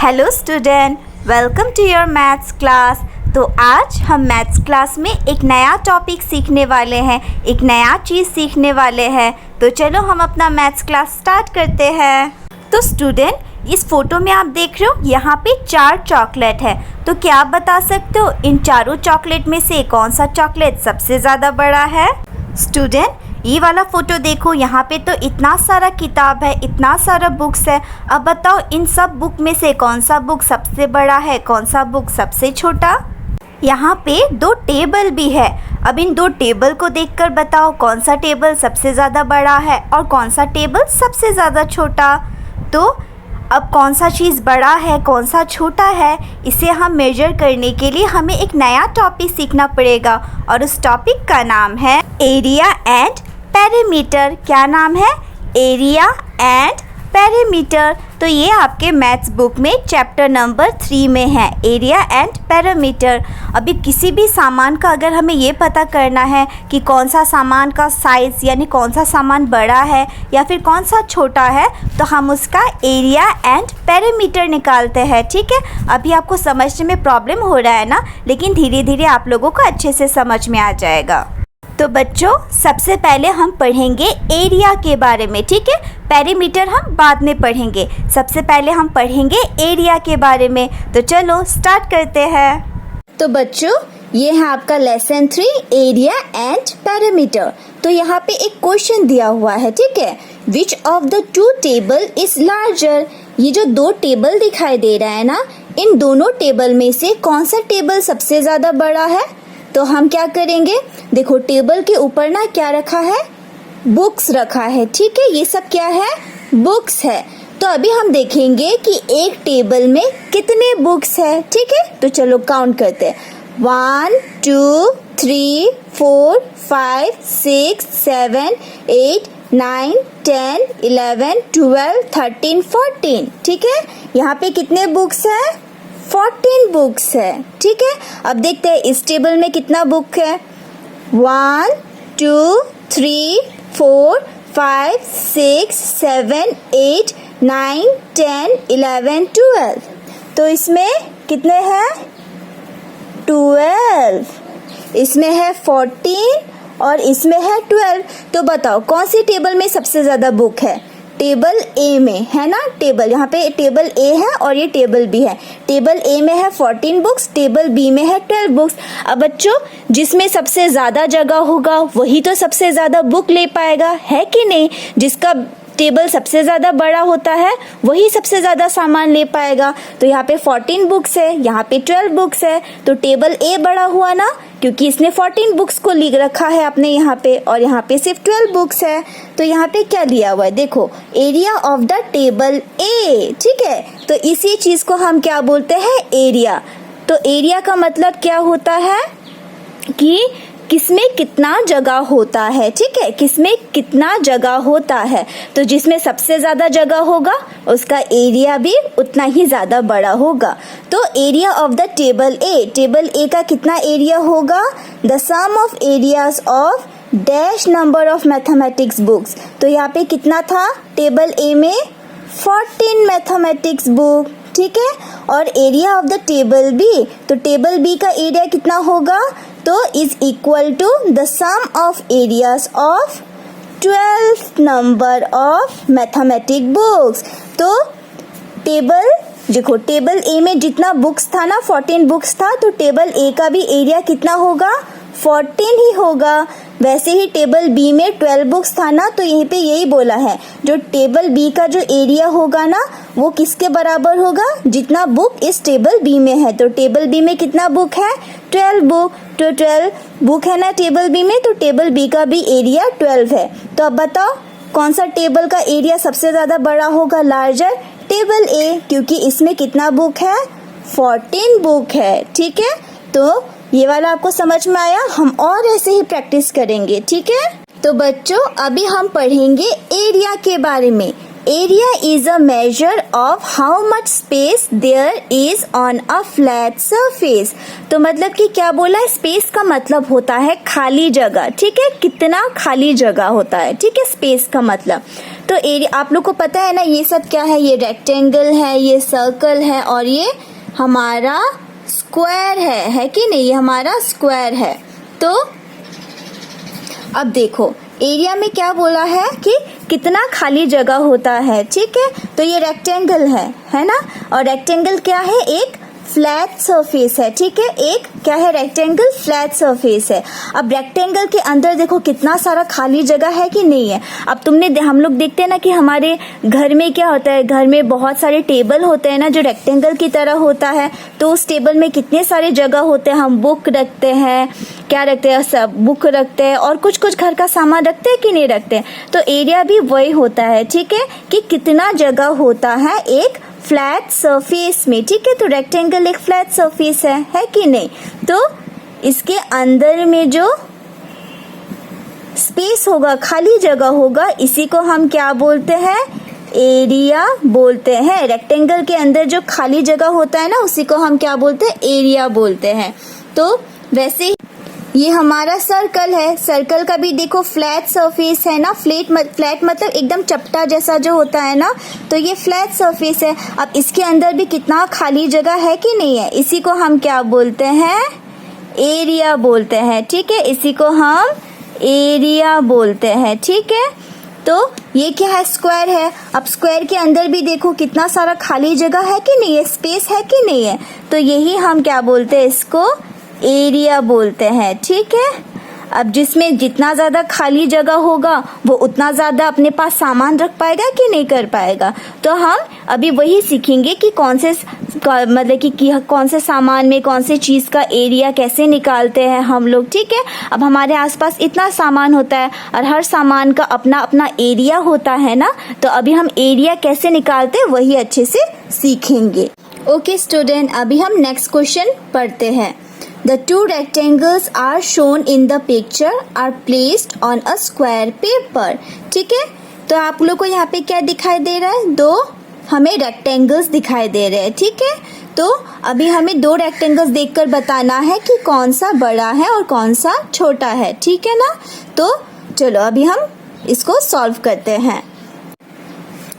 Hello student, welcome to your maths class. तो आज हम मैथ्स क्लास में एक नया टॉपिक सीखने वाले हैं, एक नया चीज़ सीखने वाले हैं। तो चलो हम अपना मैथ्स क्लास स्टार्ट करते हैं। तो स्टूडेंट, इस फोटो में आप देख रहे हो यहाँ पे 4 चॉकलेट है। तो क्या आप बता सकते हो इन चारों चॉकलेट में से कौन सा चॉकलेट सबसे ज़्यादा बड़ा है? स्टूडेंट, ये वाला फोटो देखो, यहाँ पे तो इतना सारा किताब है, इतना सारा बुक्स है। अब बताओ इन सब बुक में से कौन सा बुक सबसे बड़ा है, कौन सा बुक सबसे छोटा? यहाँ पे 2 टेबल भी है। अब इन 2 टेबल को देखकर बताओ कौन सा टेबल सबसे ज़्यादा बड़ा है और कौन सा टेबल सबसे ज़्यादा छोटा। तो अब कौन सा चीज़ बड़ा है, कौन सा छोटा है, इसे हम मेजर करने के लिए हमें एक नया टॉपिक सीखना पड़ेगा और उस टॉपिक का नाम है एरिया एंड पेरीमीटर। क्या नाम है? Area and perimeter. तो ये आपके मैथ्स बुक में चैप्टर नंबर 3 में है, एरिया एंड पेरीमीटर। अभी किसी भी सामान का अगर हमें ये पता करना है कि कौन सा सामान का साइज़ यानी कौन सा सामान बड़ा है या फिर कौन सा छोटा है, तो हम उसका एरिया एंड पेरीमीटर निकालते हैं। ठीक है, अभी आपको समझने में प्रॉब्लम हो रहा है ना, लेकिन धीरे धीरे आप लोगों को अच्छे से समझ में आ जाएगा। तो बच्चों, सबसे पहले हम पढ़ेंगे एरिया के बारे में। ठीक है, पेरीमीटर हम बाद में पढ़ेंगे, सबसे पहले हम पढ़ेंगे एरिया के बारे में। तो चलो स्टार्ट करते हैं। तो बच्चों, ये है आपका लेसन 3 एरिया एंड पेरीमीटर। तो यहाँ पे एक क्वेश्चन दिया हुआ है, ठीक है, which of the 2 table is larger. ये जो 2 टेबल दिखाई दे रहा है ना, इन दोनों टेबल में से कौन सा टेबल सबसे ज्यादा बड़ा है? तो हम क्या करेंगे, देखो टेबल के ऊपर ना क्या रखा है, बुक्स रखा है। ठीक है, ये सब क्या है, बुक्स है। तो अभी हम देखेंगे कि एक टेबल में कितने बुक्स है। ठीक है, तो चलो काउंट करते हैं। 1 2 3 4 5 6 7 8 9 10 11 12 13 14। ठीक है, यहाँ पे कितने बुक्स है? 14 बुक्स है। ठीक है, अब देखते हैं इस टेबल में कितना बुक है। 1 2 3 4 5 6 7 8 9 10 11 12। तो इसमें कितने हैं? 12। इसमें है 14 और इसमें है 12। तो बताओ कौन सी टेबल में सबसे ज्यादा बुक है? टेबल ए में है ना। टेबल यहाँ पे टेबल ए है और ये टेबल बी है। टेबल ए में है 14 बुक्स, टेबल बी में है 12 बुक्स। अब बच्चों, जिसमें सबसे ज्यादा जगह होगा वही तो सबसे ज्यादा बुक ले पाएगा, है कि नहीं? जिसका टेबल सबसे ज्यादा बड़ा होता है वही सबसे ज्यादा सामान ले पाएगा। तो यहाँ पे 14 बुक्स है, यहाँ पे 12 बुक्स है। तो टेबल ए बड़ा हुआ ना, क्योंकि इसने 14 बुक्स को लिख रखा है अपने यहाँ पे, और यहाँ पे सिर्फ 12 बुक्स है। तो यहाँ पे क्या दिया हुआ है, देखो, एरिया ऑफ द टेबल ए। ठीक है, तो इसी चीज को हम क्या बोलते हैं, एरिया। तो एरिया का मतलब क्या होता है कि किसमें कितना जगह होता है। ठीक है, किसमें कितना जगह होता है। तो जिसमें सबसे ज्यादा जगह होगा उसका एरिया भी उतना ही ज्यादा बड़ा होगा। तो area of the table A, table A का कितना एरिया होगा? The sum of areas of dash number of mathematics books. तो यहाँ पे कितना था टेबल ए में? 14 मैथमेटिक्स बुक। ठीक है, और area of the table B, तो टेबल बी का एरिया कितना होगा? तो is equal to the sum of areas of 12 number of mathematic books. तो टेबल, देखो टेबल ए में जितना बुक्स था ना, 14 बुक्स था, तो टेबल ए का भी एरिया कितना होगा? 14 ही होगा। वैसे ही टेबल बी में 12 बुक्स था ना, तो यहीं पे यही बोला है, जो टेबल बी का जो एरिया होगा ना वो किसके बराबर होगा? जितना बुक इस टेबल बी में है। तो टेबल बी में कितना बुक है? 12 बुक। तो 12 बुक है ना टेबल बी में, तो टेबल बी का भी एरिया 12 है। तो अब बताओ कौन सा टेबल का एरिया सबसे ज्यादा बड़ा होगा, लार्जर? टेबल ए, क्योंकि इसमें कितना बुक है? 14 बुक है। ठीक है, तो ये वाला आपको समझ में आया। हम और ऐसे ही प्रैक्टिस करेंगे। ठीक है, तो बच्चों अभी हम पढ़ेंगे एरिया के बारे में। Area is a measure of how much space there is on a flat surface. तो मतलब कि क्या बोला है, स्पेस का मतलब होता है खाली जगह। ठीक है, कितना खाली जगह होता है। ठीक है, स्पेस का मतलब। तो एरिया आप लोग को पता है ना, ये सब क्या है, ये रेक्टेंगल है, ये सर्कल है और ये हमारा स्क्वायर है कि नहीं, ये हमारा स्क्वायर है। तो अब देखो एरिया में क्या बोला है कि कितना खाली जगह होता है, ठीक है। तो ये रेक्टेंगल है ना, और रेक्टेंगल क्या है, एक फ्लैट सरफेस है, ठीक है। एक क्या है, रेक्टेंगल फ्लैट सरफेस है। अब रेक्टेंगल के अंदर देखो कितना सारा खाली जगह है कि नहीं है। अब हम लोग देखते हैं ना कि हमारे घर में क्या होता है, घर में बहुत सारे टेबल होते हैं ना जो रेक्टेंगल की तरह होता है। तो उस टेबल में कितने सारे जगह होते हैं, हम बुक रखते हैं, क्या रखते हैं, सब बुक रखते हैं और कुछ कुछ घर का सामान रखते हैं कि नहीं रखते। तो एरिया भी वही होता है, ठीक है, कि कितना जगह होता है एक फ्लैट सरफेस में, ठीक है। तो रेक्टेंगल एक फ्लैट सरफेस है कि नहीं। तो इसके अंदर में जो स्पेस होगा, खाली जगह होगा, इसी को हम क्या बोलते हैं, एरिया बोलते हैं। रेक्टेंगल के अंदर जो खाली जगह होता है ना, उसी को हम क्या बोलते हैं, एरिया बोलते हैं। तो वैसे ये हमारा सर्कल है, सर्कल का भी देखो फ्लैट सरफेस है ना, फ्लैट मतलब एकदम चपटा जैसा जो होता है ना, तो ये फ्लैट सरफेस है। अब इसके अंदर भी कितना खाली जगह है कि नहीं है, इसी को हम क्या बोलते हैं, एरिया बोलते हैं, ठीक है। इसी को हम एरिया बोलते हैं, ठीक है। तो ये क्या है, स्क्वायर है। अब स्क्वायर के अंदर भी देखो कितना सारा खाली जगह है कि नहीं है, स्पेस है कि नहीं है। तो यही हम क्या बोलते हैं, इसको एरिया बोलते हैं, ठीक है। अब जिसमें जितना ज़्यादा खाली जगह होगा वो उतना ज़्यादा अपने पास सामान रख पाएगा कि नहीं कर पाएगा। तो हम अभी वही सीखेंगे कि कौन से कौन से सामान में कौन से चीज़ का एरिया कैसे निकालते हैं हम लोग, ठीक है। अब हमारे आसपास इतना सामान होता है और हर सामान का अपना अपना एरिया होता है ना, तो अभी हम एरिया कैसे निकालते हैं वही अच्छे से सीखेंगे। ओके स्टूडेंट, अभी हम नेक्स्ट क्वेश्चन पढ़ते हैं। The two rectangles are shown in the picture are placed on a square paper. ठीक है, तो आप लोग को यहाँ पे क्या दिखाई दे रहा है, दो हमें रेक्टेंगल्स दिखाई दे रहे हैं, ठीक है। तो अभी हमें दो रेक्टेंगल्स देखकर बताना है कि कौन सा बड़ा है और कौन सा छोटा है, ठीक है ना। तो चलो अभी हम इसको सॉल्व करते हैं।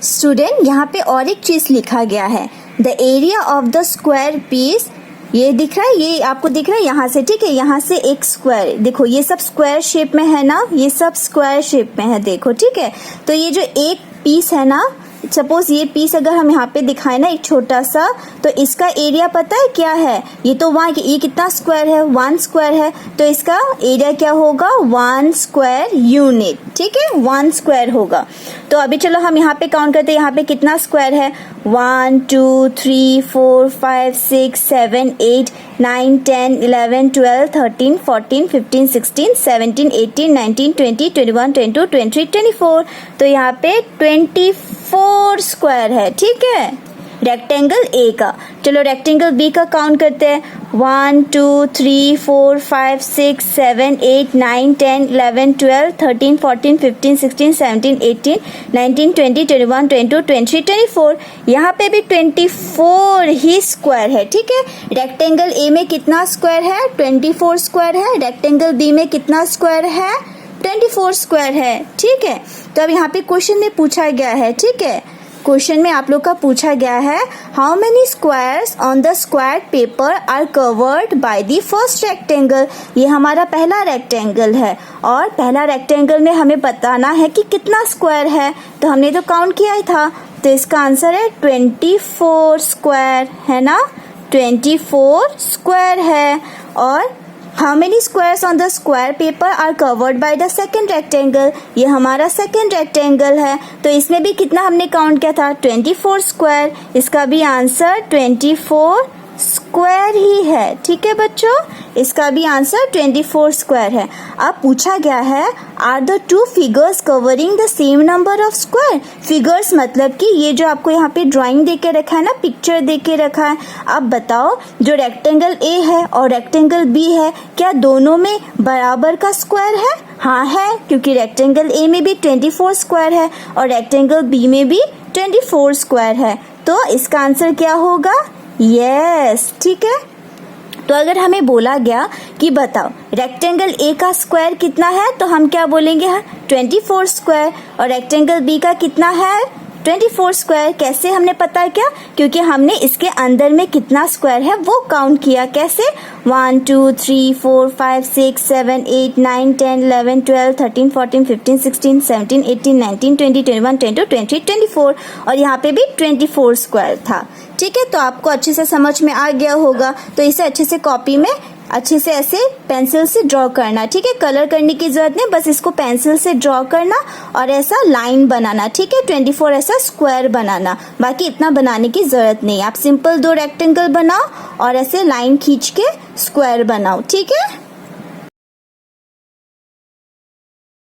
स्टूडेंट, यहाँ पे और एक चीज लिखा गया है, the area of the square piece, ये दिख रहा है, ये आपको दिख रहा है यहाँ से, ठीक है। यहाँ से एक स्क्वायर, देखो ये सब स्क्वायर शेप में है ना, ये सब स्क्वायर शेप में है, देखो, ठीक है। तो ये जो एक पीस है ना, सपोज ये पीस अगर हम यहाँ पे दिखाए ना एक छोटा सा, तो इसका एरिया पता है क्या है, ये तो वहाँ ये कितना स्क्वायर है, 1 स्क्वायर है, तो इसका एरिया क्या होगा, 1 स्क्वायर यूनिट, ठीक है, 1 स्क्वायर होगा। तो अभी चलो हम यहाँ पे काउंट करते हैं, यहाँ पे कितना स्क्वायर है, 1 2 3 4 5 6 7 8 9 10 11 12 13 14 15 16 17 18 19 20 21 22 23 24। तो यहाँ पे 24 स्क्वायर है, ठीक है, रेक्टेंगल ए का। चलो रेक्टेंगल बी का काउंट करते हैं, 1 2 3 4 5 6 7 8 9 10 11 12 13 14 15 16 17 18 19 20 21 22 23 24। यहाँ पे भी 24 ही स्क्वायर है, ठीक है। रेक्टेंगल ए में कितना स्क्वायर है, 24 स्क्वायर है। रेक्टेंगल बी में कितना स्क्वायर है, 24 स्क्वायर है, ठीक है। तो अब यहाँ पे क्वेश्चन में पूछा गया है, ठीक है, क्वेश्चन में आप लोग का पूछा गया है, how many squares on the square paper are covered by the first rectangle. ये हमारा पहला रेक्टेंगल है और पहला रेक्टेंगल में हमें बताना है कि कितना स्क्वायर है, तो हमने तो काउंट किया ही था। तो इसका आंसर है 24 स्क्वायर, है ना, 24 स्क्वायर है। और how many squares on the square paper are covered by the second rectangle, ये हमारा सेकेंड रेक्टेंगल है, तो इसमें भी कितना हमने काउंट किया था, 24 स्क्वायर। इसका भी आंसर 24 स्क्वायर ही है, ठीक है बच्चों, इसका भी आंसर 24 स्क्वायर है। अब पूछा गया है, are the two figures covering the same number of square. Figures मतलब कि ये जो आपको यहाँ पे ड्राइंग दे के रखा है ना, पिक्चर दे के रखा है, अब बताओ जो रेक्टेंगल ए है और रेक्टेंगल बी है, क्या दोनों में बराबर का स्क्वायर है। हाँ है, क्योंकि रेक्टेंगल ए में भी 24 स्क्वायर है और रेक्टेंगल बी में भी 24 स्क्वायर है। तो इसका आंसर क्या होगा, यस, ठीक है। तो अगर हमें बोला गया कि बताओ रेक्टेंगल ए का स्क्वायर कितना है, तो हम क्या बोलेंगे 24 स्क्वायर, और रेक्टेंगल बी का कितना है 24 स्क्वायर। कैसे हमने पता क्या, क्योंकि हमने इसके अंदर में कितना स्क्वायर है वो काउंट किया। कैसे 1 2 3 4 5 6 7 8 9 10 11 12 13 14 15 16 17 18 19 20 21 22 23 24, और यहाँ पे भी 24 स्क्वायर था। ठीक है, तो आपको अच्छे से समझ में आ गया होगा। तो इसे अच्छे से कॉपी में अच्छे से ऐसे पेंसिल से ड्रॉ करना। ठीक है, कलर करने की जरूरत नहीं, बस इसको पेंसिल से ड्रॉ करना और ऐसा लाइन बनाना। ठीक है, 24 ऐसा स्क्वायर बनाना, बाकी इतना बनाने की जरूरत नहीं। आप सिंपल 2 रेक्टेंगल बनाओ और ऐसे लाइन खींच के स्क्वायर बनाओ। ठीक है।